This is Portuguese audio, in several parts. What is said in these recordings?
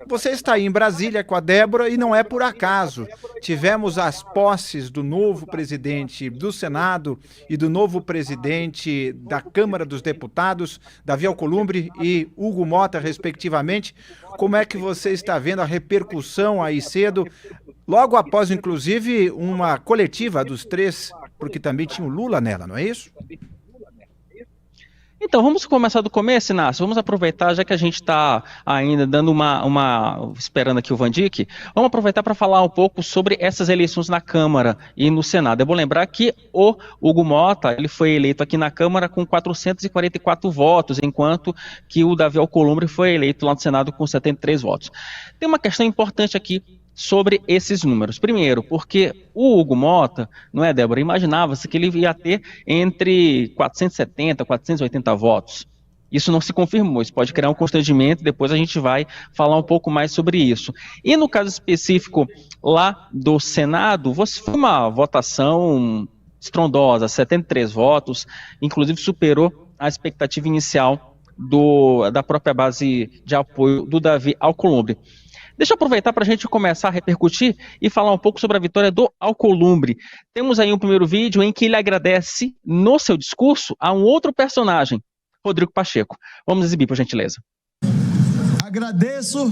Você está aí em Brasília com a Débora e não é por acaso. Tivemos as posses do novo presidente do Senado e do novo presidente da Câmara dos Deputados, Davi Alcolumbre e Hugo Motta, respectivamente. Como é que você está vendo a repercussão aí cedo, logo após, inclusive, uma coletiva dos três, porque também tinha o Lula nela, não é isso? Então, vamos começar do começo, Inácio. Vamos aproveitar, já que a gente está ainda dando esperando aqui o Vandick, vamos aproveitar para falar um pouco sobre essas eleições na Câmara e no Senado. É bom lembrar que o Hugo Motta, ele foi eleito aqui na Câmara com 444 votos, enquanto que o Davi Alcolumbre foi eleito lá no Senado com 73 votos. Tem uma questão importante aqui sobre esses números. Primeiro, porque o Hugo Motta, não é, Débora, imaginava-se que ele ia ter entre 470 e 480 votos. Isso não se confirmou, isso pode criar um constrangimento, depois a gente vai falar um pouco mais sobre isso. E no caso específico lá do Senado, foi uma votação estrondosa, 73 votos, inclusive superou a expectativa inicial da própria base de apoio do Davi Alcolumbre. Deixa eu aproveitar para a gente começar a repercutir e falar um pouco sobre a vitória do Alcolumbre. Temos aí um primeiro vídeo em que ele agradece no seu discurso a um outro personagem, Rodrigo Pacheco. Vamos exibir, por gentileza. Agradeço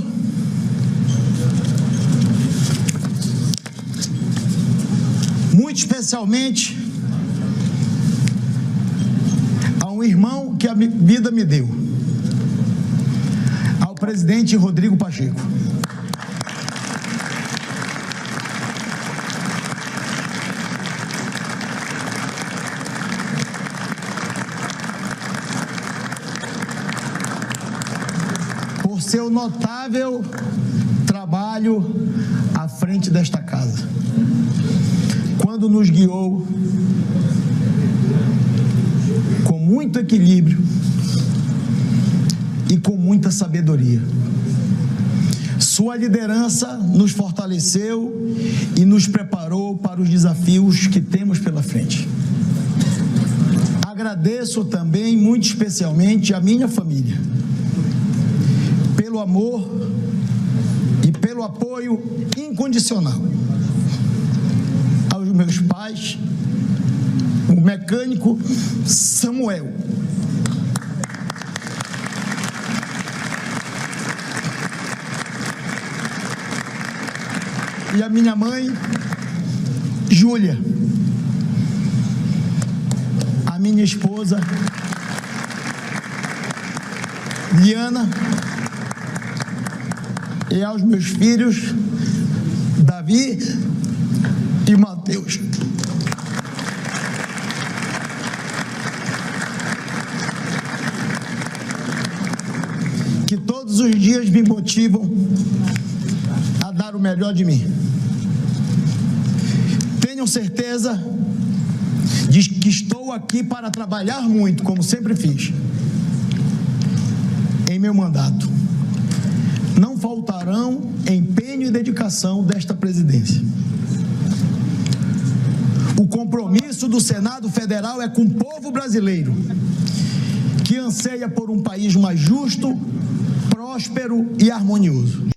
muito especialmente a um irmão que a vida me deu, ao presidente Rodrigo Pacheco. Por seu notável trabalho à frente desta casa, quando nos guiou com muito equilíbrio e com muita sabedoria. Sua liderança nos fortaleceu e nos preparou para os desafios que temos pela frente. Agradeço também, muito especialmente, a minha família, pelo amor e pelo apoio incondicional aos meus pais, o mecânico Samuel, e a minha mãe Júlia, a minha esposa Liana, e aos meus filhos Davi e Mateus. Que todos os dias me motivam a dar o melhor de mim. Tenham certeza de que estou aqui para trabalhar muito, como sempre fiz, em meu mandato. Não faltarão empenho e dedicação desta presidência. O compromisso do Senado Federal é com o povo brasileiro, que anseia por um país mais justo, próspero e harmonioso.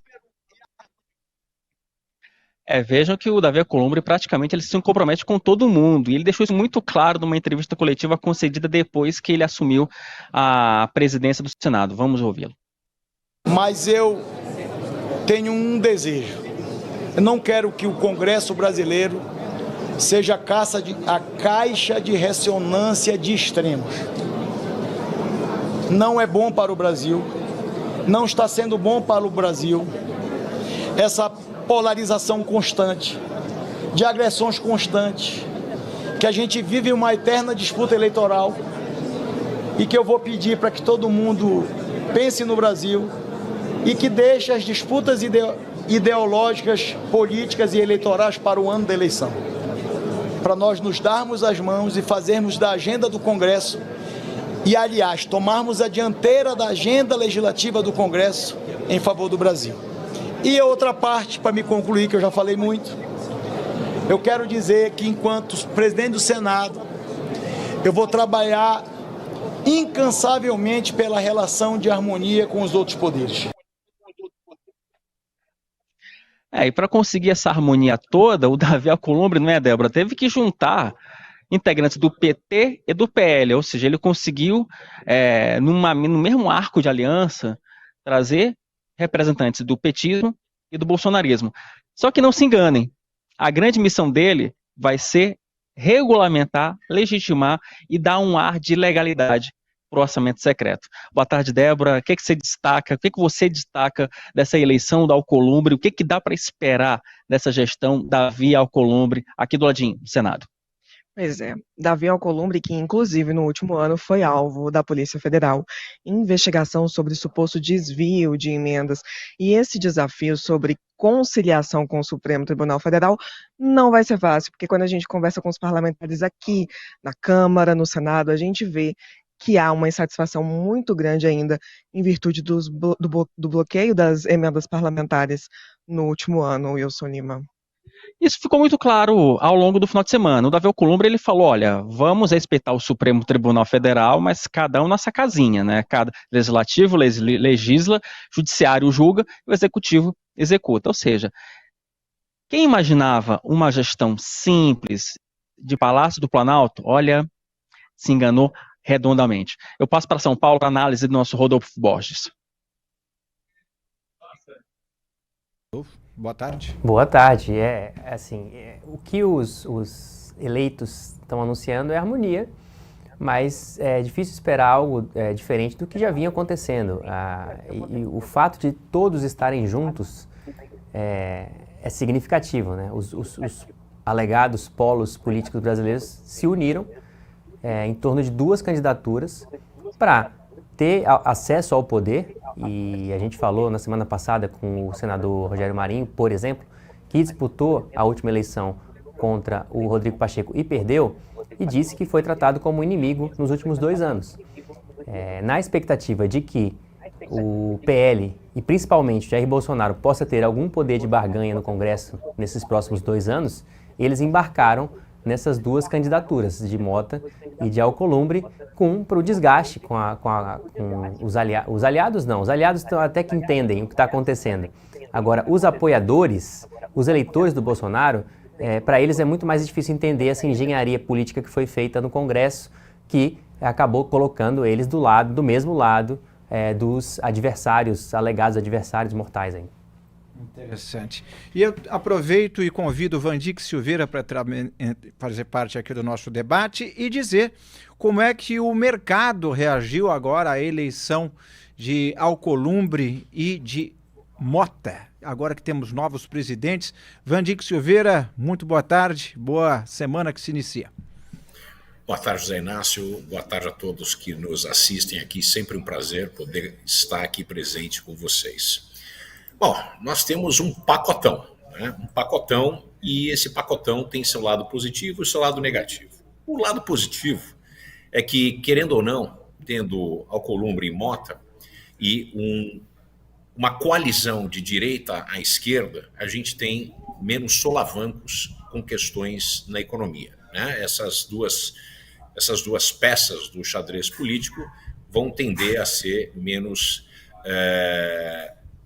Vejam que o Davi Alcolumbre praticamente ele se compromete com todo mundo, e ele deixou isso muito claro numa entrevista coletiva concedida depois que ele assumiu a presidência do Senado. Vamos ouvi-lo. Mas eu tenho um desejo. Eu não quero que o Congresso brasileiro seja a caixa de ressonância de extremos. Não é bom para o Brasil, não está sendo bom para o Brasil essa polarização constante, de agressões constantes, que a gente vive uma eterna disputa eleitoral, e que eu vou pedir para que todo mundo pense no Brasil e que deixe as disputas ideológicas, políticas e eleitorais para o ano da eleição, para nós nos darmos as mãos e fazermos da agenda do Congresso e, aliás, tomarmos a dianteira da agenda legislativa do Congresso em favor do Brasil. E a outra parte, para me concluir, que eu já falei muito, eu quero dizer que, enquanto presidente do Senado, eu vou trabalhar incansavelmente pela relação de harmonia com os outros poderes. E para conseguir essa harmonia toda, o Davi Alcolumbre, não é, Débora, teve que juntar integrantes do PT e do PL, ou seja, ele conseguiu, no mesmo arco de aliança, trazer representantes do petismo e do bolsonarismo. Só que não se enganem, a grande missão dele vai ser regulamentar, legitimar e dar um ar de legalidade para o orçamento secreto. Boa tarde, Débora. O que você destaca? O que você destaca dessa eleição do Alcolumbre? O que dá para esperar dessa gestão Davi Alcolumbre aqui do ladinho do Senado? Pois é, Davi Alcolumbre, que inclusive no último ano foi alvo da Polícia Federal em investigação sobre suposto desvio de emendas, e esse desafio sobre conciliação com o Supremo Tribunal Federal não vai ser fácil, porque quando a gente conversa com os parlamentares aqui na Câmara, no Senado, a gente vê que há uma insatisfação muito grande ainda em virtude do bloqueio das emendas parlamentares no último ano, Wilson Lima. Isso ficou muito claro ao longo do final de semana. O Davi Alcolumbre, ele falou, olha, vamos respeitar o Supremo Tribunal Federal, mas cada um nessa casinha, né? Cada legislativo legisla, judiciário julga, e o executivo executa. Ou seja, quem imaginava uma gestão simples de Palácio do Planalto, olha, se enganou redondamente. Eu passo para São Paulo para análise do nosso Rodolfo Borges. Boa tarde. Boa tarde. O que os eleitos estão anunciando é harmonia, mas é difícil esperar algo diferente do que já vinha acontecendo. E o fato de todos estarem juntos é significativo, né? Os alegados polos políticos brasileiros se uniram em torno de duas candidaturas para ter acesso ao poder, e a gente falou na semana passada com o senador Rogério Marinho, por exemplo, que disputou a última eleição contra o Rodrigo Pacheco e perdeu, e disse que foi tratado como inimigo nos últimos 2 anos. Na expectativa de que o PL e principalmente Jair Bolsonaro possa ter algum poder de barganha no Congresso nesses próximos 2 anos, eles embarcaram nessas duas candidaturas, de Mota e de Alcolumbre, para o desgaste com os aliados. Os aliados até que entendem o que está acontecendo. Agora, os apoiadores, os eleitores do Bolsonaro, para eles é muito mais difícil entender essa engenharia política que foi feita no Congresso, que acabou colocando eles do mesmo lado dos adversários, alegados adversários mortais ainda. Interessante. E eu aproveito e convido o Vandique Silveira para fazer parte aqui do nosso debate e dizer como é que o mercado reagiu agora à eleição de Alcolumbre e de Mota, agora que temos novos presidentes. Vandique Silveira, muito boa tarde, boa semana que se inicia. Boa tarde, José Inácio, boa tarde a todos que nos assistem aqui, sempre um prazer poder estar aqui presente com vocês. Bom, nós temos um pacotão, né? Um pacotão, e esse pacotão tem seu lado positivo e seu lado negativo. O lado positivo é que, querendo ou não, tendo Alcolumbre e Mota e uma coalizão de direita à esquerda, a gente tem menos solavancos com questões na economia, né? Essas duas peças do xadrez político vão tender a ser menos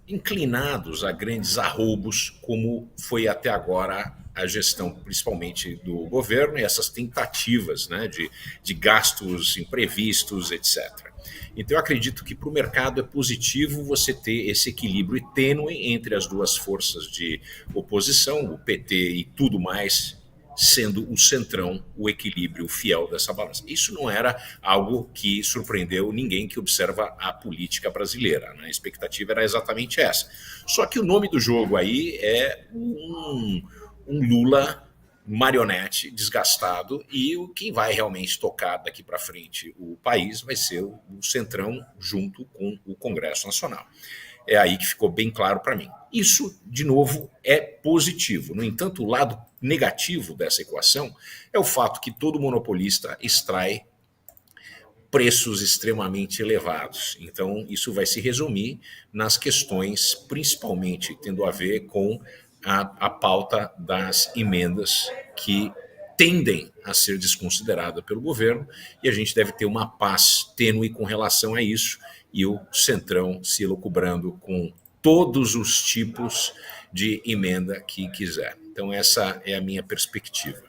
inclinados a grandes arroubos, como foi até agora a gestão, principalmente do governo, e essas tentativas, né, de gastos imprevistos, etc. Então, eu acredito que para o mercado é positivo você ter esse equilíbrio tênue entre as duas forças de oposição, o PT e tudo mais, sendo o centrão, o equilíbrio fiel dessa balança. Isso não era algo que surpreendeu ninguém que observa a política brasileira, né? A expectativa era exatamente essa. Só que o nome do jogo aí é um Lula marionete, desgastado, e quem vai realmente tocar daqui para frente o país vai ser o centrão junto com o Congresso Nacional. É aí que ficou bem claro para mim. Isso, de novo, é positivo. No entanto, o lado negativo dessa equação é o fato que todo monopolista extrai preços extremamente elevados. Então, isso vai se resumir nas questões, principalmente tendo a ver com a pauta das emendas que tendem a ser desconsideradas pelo governo, e a gente deve ter uma paz tênue com relação a isso, e o centrão se elucubrando com todos os tipos de emenda que quiser. Então, essa é a minha perspectiva.